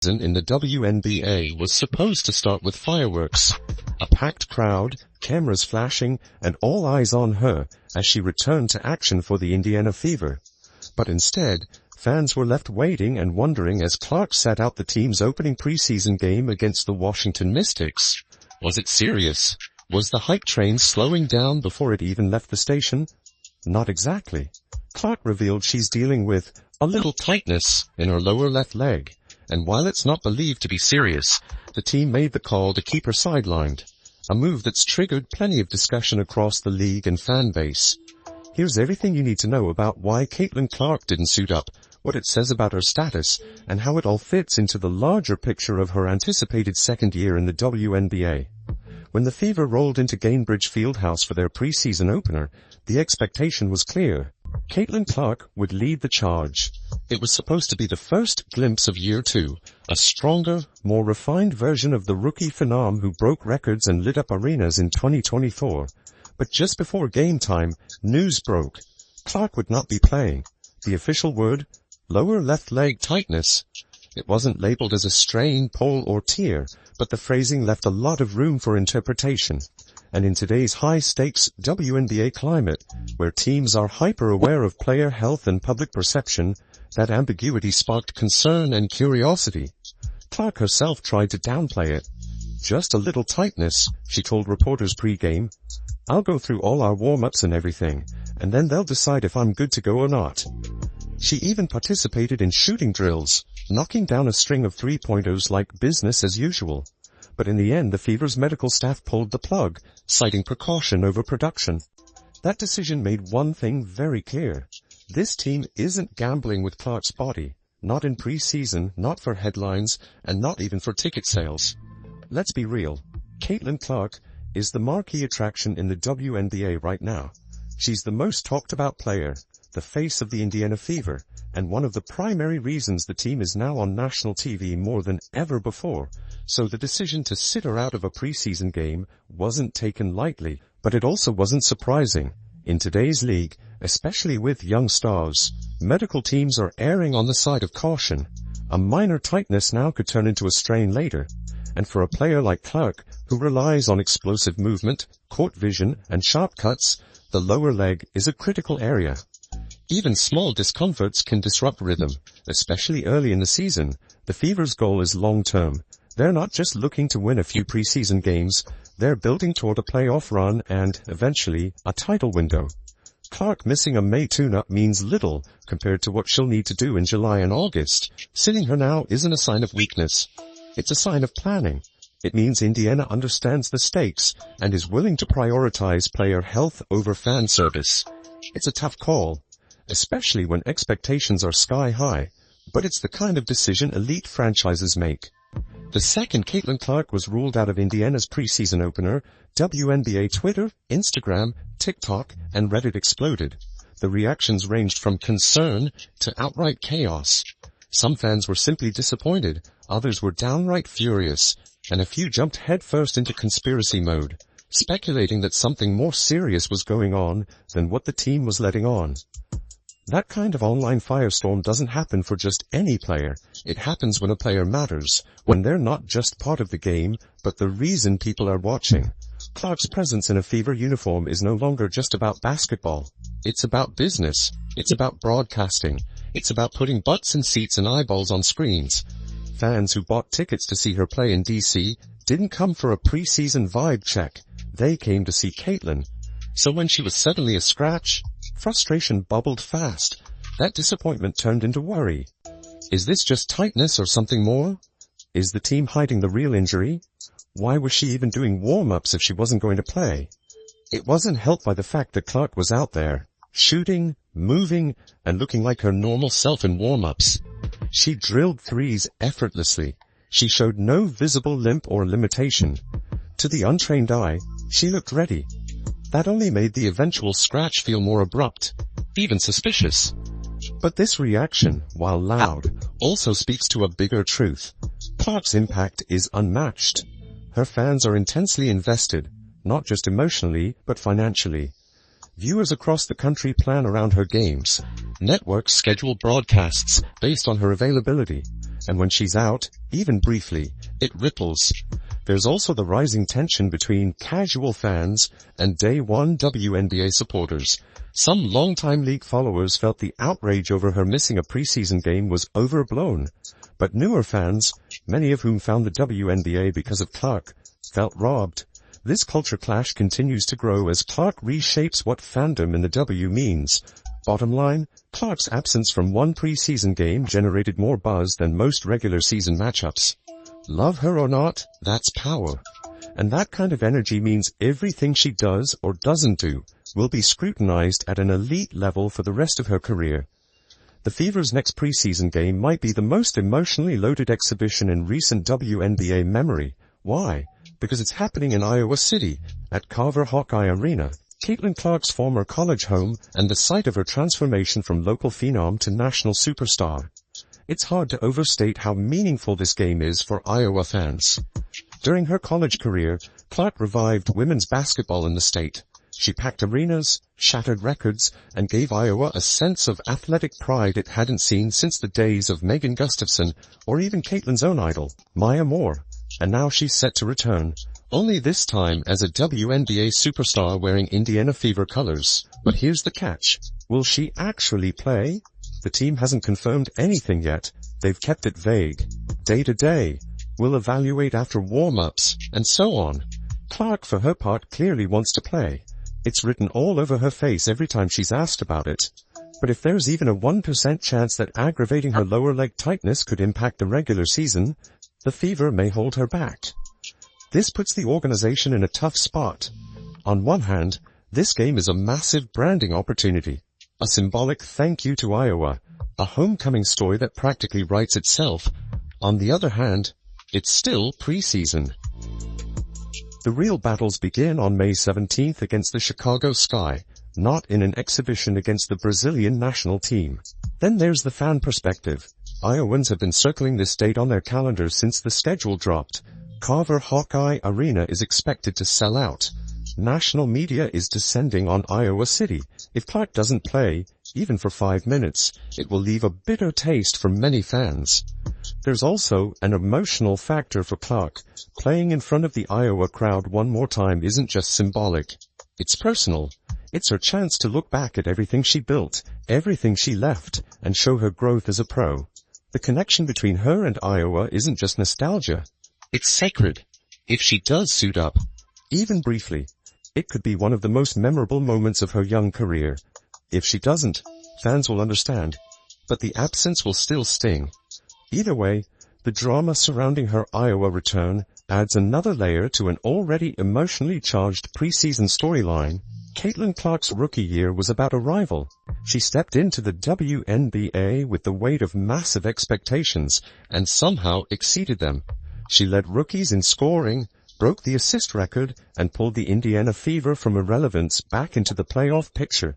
In the WNBA was supposed to start with fireworks, a packed crowd, cameras flashing, and all eyes on her as she returned to action for the Indiana Fever. But instead, fans were left waiting and wondering as Clark sat out the team's opening preseason game against the Washington Mystics. Was it serious? Was the hype train slowing down before it even left the station? Not exactly. Clark revealed she's dealing with a little tightness in her lower left leg. And while it's not believed to be serious, the team made the call to keep her sidelined, a move that's triggered plenty of discussion across the league and fan base. Here's everything you need to know about why Caitlin Clark didn't suit up, what it says about her status, and how it all fits into the larger picture of her anticipated second year in the WNBA. When the Fever rolled into Gainbridge Fieldhouse for their preseason opener, the expectation was clear. Caitlin Clark would lead the charge. It was supposed to be the first glimpse of year two, a stronger, more refined version of the rookie phenom who broke records and lit up arenas in 2024. But just before game time, news broke. Clark would not be playing. The official word? Lower left leg tightness. It wasn't labeled as a strain, pull, or tear, but the phrasing left a lot of room for interpretation. And in today's high-stakes WNBA climate, where teams are hyper-aware of player health and public perception, that ambiguity sparked concern and curiosity. Clark herself tried to downplay it. Just a little tightness, she told reporters pre-game. I'll go through all our warm-ups and everything, and then they'll decide if I'm good to go or not. She even participated in shooting drills, knocking down a string of three-pointers like business as usual. But in the end, the Fever's medical staff pulled the plug, citing precaution over production. That decision made one thing very clear. This team isn't gambling with Clark's body, not in preseason, not for headlines, and not even for ticket sales. Let's be real. Caitlin Clark is the marquee attraction in the WNBA right now. She's the most talked about player, the face of the Indiana Fever, and one of the primary reasons the team is now on national TV more than ever before. So the decision to sit her out of a preseason game wasn't taken lightly, but it also wasn't surprising. In today's league, especially with young stars, medical teams are erring on the side of caution. A minor tightness now could turn into a strain later. And for a player like Clark, who relies on explosive movement, court vision, and sharp cuts, the lower leg is a critical area. Even small discomforts can disrupt rhythm, especially early in the season. The Fever's goal is long-term. They're not just looking to win a few preseason games, they're building toward a playoff run and, eventually, a title window. Clark missing a May tune-up means little compared to what she'll need to do in July and August. Sitting her now isn't a sign of weakness. It's a sign of planning. It means Indiana understands the stakes and is willing to prioritize player health over fan service. It's a tough call, especially when expectations are sky high, but it's the kind of decision elite franchises make. The second Caitlin Clark was ruled out of Indiana's preseason opener, WNBA Twitter, Instagram, TikTok, and Reddit exploded. The reactions ranged from concern to outright chaos. Some fans were simply disappointed, others were downright furious, and a few jumped headfirst into conspiracy mode, speculating that something more serious was going on than what the team was letting on. That kind of online firestorm doesn't happen for just any player. It happens when a player matters, when they're not just part of the game, but the reason people are watching. Clark's presence in a Fever uniform is no longer just about basketball. It's about business. It's about broadcasting. It's about putting butts in seats and eyeballs on screens. Fans who bought tickets to see her play in DC didn't come for a preseason vibe check. They came to see Caitlin. So when she was suddenly a scratch, frustration bubbled fast. That disappointment turned into worry. Is this just tightness or something more? Is the team hiding the real injury? Why was she even doing warm-ups if she wasn't going to play? It wasn't helped by the fact that Clark was out there, shooting, moving, and looking like her normal self in warm-ups. She drilled threes effortlessly. She showed no visible limp or limitation. To the untrained eye, she looked ready. That only made the eventual scratch feel more abrupt, even suspicious. But this reaction, while loud, also speaks to a bigger truth. Clark's impact is unmatched. Her fans are intensely invested, not just emotionally, but financially. Viewers across the country plan around her games. Networks schedule broadcasts based on her availability. And when she's out, even briefly, it ripples. There's also the rising tension between casual fans and Day 1 WNBA supporters. Some longtime league followers felt the outrage over her missing a preseason game was overblown. But newer fans, many of whom found the WNBA because of Clark, felt robbed. This culture clash continues to grow as Clark reshapes what fandom in the W means. Bottom line, Clark's absence from one preseason game generated more buzz than most regular season matchups. Love her or not, that's power. And that kind of energy means everything she does or doesn't do will be scrutinized at an elite level for the rest of her career. The Fever's next preseason game might be the most emotionally loaded exhibition in recent WNBA memory. Why? Because it's happening in Iowa City, at Carver Hawkeye Arena, Caitlin Clark's former college home and the site of her transformation from local phenom to national superstar. It's hard to overstate how meaningful this game is for Iowa fans. During her college career, Clark revived women's basketball in the state. She packed arenas, shattered records, and gave Iowa a sense of athletic pride it hadn't seen since the days of Megan Gustafson or even Caitlin's own idol, Maya Moore. And now she's set to return, only this time as a WNBA superstar wearing Indiana Fever colors. But here's the catch. Will she actually play? The team hasn't confirmed anything yet. They've kept it vague. Day to day. We'll evaluate after warm-ups, and so on. Clark, for her part, clearly wants to play. It's written all over her face every time she's asked about it. But if there's even a 1% chance that aggravating her lower leg tightness could impact the regular season, the Fever may hold her back. This puts the organization in a tough spot. On one hand, this game is a massive branding opportunity, a symbolic thank you to Iowa, a homecoming story that practically writes itself. On the other hand, it's still preseason. The real battles begin on May 17th against the Chicago Sky, not in an exhibition against the Brazilian national team. Then there's the fan perspective. Iowans have been circling this date on their calendars since the schedule dropped. Carver Hawkeye Arena is expected to sell out. National media is descending on Iowa City. If Clark doesn't play, even for 5 minutes, it will leave a bitter taste for many fans. There's also an emotional factor for Clark. Playing in front of the Iowa crowd one more time isn't just symbolic. It's personal. It's her chance to look back at everything she built, everything she left, and show her growth as a pro. The connection between her and Iowa isn't just nostalgia. It's sacred. If she does suit up, even briefly, it could be one of the most memorable moments of her young career. If she doesn't, fans will understand, but the absence will still sting. Either way, the drama surrounding her Iowa return adds another layer to an already emotionally charged preseason storyline. Caitlin Clark's rookie year was about arrival. She stepped into the WNBA with the weight of massive expectations and somehow exceeded them. She led rookies in scoring, broke the assist record, and pulled the Indiana Fever from irrelevance back into the playoff picture.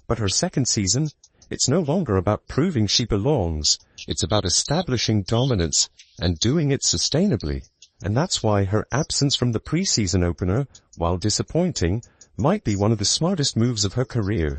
But her second season, it's no longer about proving she belongs. It's about establishing dominance and doing it sustainably. And that's why her absence from the preseason opener, while disappointing, might be one of the smartest moves of her career.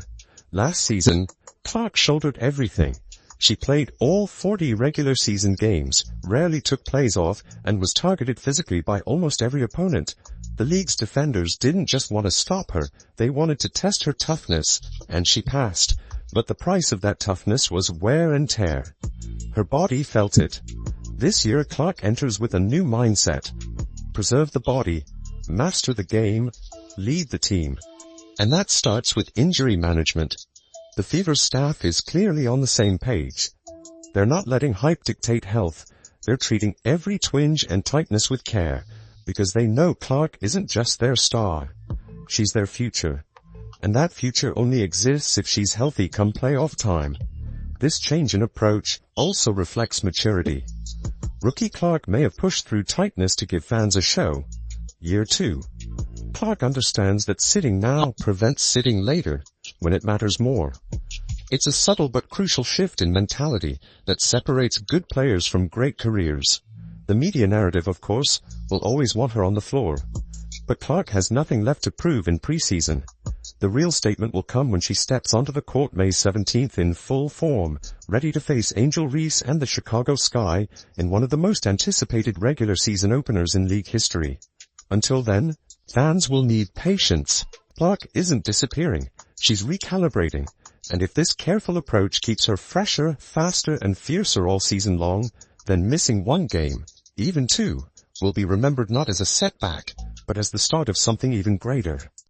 Last season, Clark shouldered everything. She played all 40 regular season games, rarely took plays off, and was targeted physically by almost every opponent. The league's defenders didn't just want to stop her, they wanted to test her toughness, and she passed. But the price of that toughness was wear and tear. Her body felt it. This year, Clark enters with a new mindset. Preserve the body, master the game, lead the team. And that starts with injury management. The Fever staff is clearly on the same page. They're not letting hype dictate health. They're treating every twinge and tightness with care, because they know Clark isn't just their star. She's their future. And that future only exists if she's healthy come playoff time. This change in approach also reflects maturity. Rookie Clark may have pushed through tightness to give fans a show. Year 2. Clark understands that sitting now prevents sitting later, when it matters more. It's a subtle but crucial shift in mentality that separates good players from great careers. The media narrative, of course, will always want her on the floor. But Clark has nothing left to prove in preseason. The real statement will come when she steps onto the court May 17th in full form, ready to face Angel Reese and the Chicago Sky in one of the most anticipated regular season openers in league history. Until then, fans will need patience. Clark isn't disappearing. She's recalibrating. And if this careful approach keeps her fresher, faster, and fiercer all season long, then missing one game, even two, will be remembered not as a setback, but as the start of something even greater.